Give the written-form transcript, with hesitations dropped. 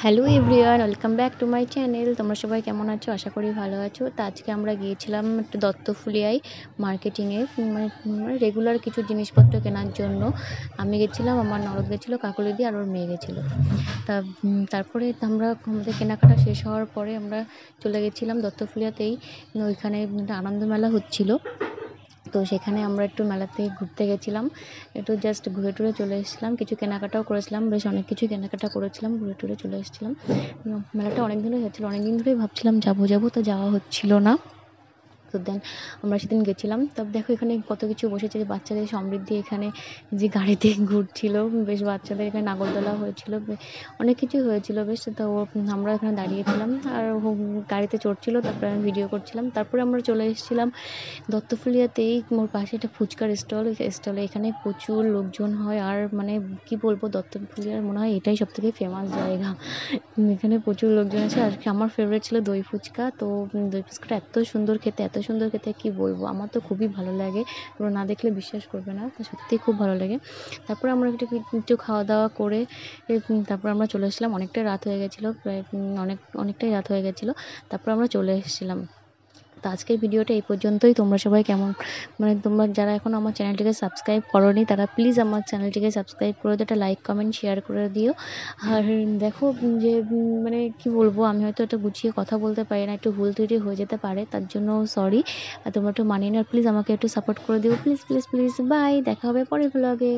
Hello everyone, welcome back to my channel. তোমরা সবাই কেমন আছো? আশা করি ভালো আছো। তো আজকে আমরা গিয়েছিলাম একটু দত্তফুলিয়ায় মার্কেটিংয়ে, মানে রেগুলার কিছু জিনিসপত্র কেনার জন্য। আমি গেছিলাম, আমার ননদ গেছিলো, কাকুলিদি আর ওর মেয়ে গেছিলো। তারপরে আমাদের কেনাকাটা শেষ হওয়ার পরে আমরা চলে গেছিলাম দত্তফুলিয়াতেই। ওইখানে একটা আনন্দ মেলা হচ্ছিলো, তো সেখানে আমরা একটু মেলাতে ঘুরতে গেছিলাম, একটু জাস্ট ঘুরে টুরে চলে এসেছিলাম, কিছু কেনাকাটাও করেছিলাম, বেশ অনেক কিছু কেনাকাটা করেছিলাম, ঘুরে টুরে চলে এসেছিলাম। মেলাটা অনেক দিন হয়ে যাচ্ছিলো, অনেক দিন ধরেই ভাবছিলাম যাবো তো যাওয়া হচ্ছিল না। তো দেন আমরা সেদিন গেছিলাম। তবে দেখো এখানে কত কিছু বসেছে, যে বাচ্চাদের সমৃদ্ধি এখানে যে গাড়িতে ঘুরছিল, বেশ বাচ্চাদের এখানে নাগরদোলা হয়েছিল, অনেক কিছু হয়েছিল বেশ। তো আমরা এখানে দাঁড়িয়েছিলাম আর গাড়িতে চড়ছিল, তারপরে আমি ভিডিও করছিলাম। তারপরে আমরা চলে এসেছিলাম দত্তফুলিয়াতেই, মোর পাশে একটা ফুচকার স্টলে এখানে প্রচুর লোকজন হয়। আর মানে কি বলবো, দত্তফুলিয়ার মনে হয় এটাই সব থেকে ফেমাস জায়গা। এখানে প্রচুর লোকজন আছে। আর আমার ফেভারিট ছিল দই ফুচকা। তো দই ফুচকাটা এত সুন্দর খেতে কি বলবো, আমার তো খুবই ভালো লাগে, তোমরা না দেখলে বিশ্বাস করবে না, তো সত্যিই খুব ভালো লাগে। তারপরে আমরা একটু খাওয়া দাওয়া করে তারপর আমরা চলে এসেছিলাম। অনেকটাই রাত হয়ে গেছিলো, প্রায় অনেকটাই রাত হয়ে গেছিলো। তারপর আমরা চলে এসেছিলাম। তো আজকের ভিডিওটা এই পর্যন্তই। তোমরা সবাই কেমন, মানে তোমরা যারা এখন আমার চ্যানেলটিকে সাবস্ক্রাইব করোনি তারা প্লিজ আমার চ্যানেলটিকে সাবস্ক্রাইব করে দিও, একটা লাইক কমেন্ট শেয়ার করে দিও। আর দেখো যে মানে কি বলবো, আমি হয়তো এটা গুছিয়ে কথা বলতে পারি না, একটু ভুল ত্রুটি হয়ে যেতে পারে, তার জন্য সরি। আর তোমরা একটু মানিয়ে নাও প্লিজ, আমাকে একটু সাপোর্ট করে দিও প্লিজ প্লিজ প্লিজ। বাই, দেখা হবে পরের ব্লগে।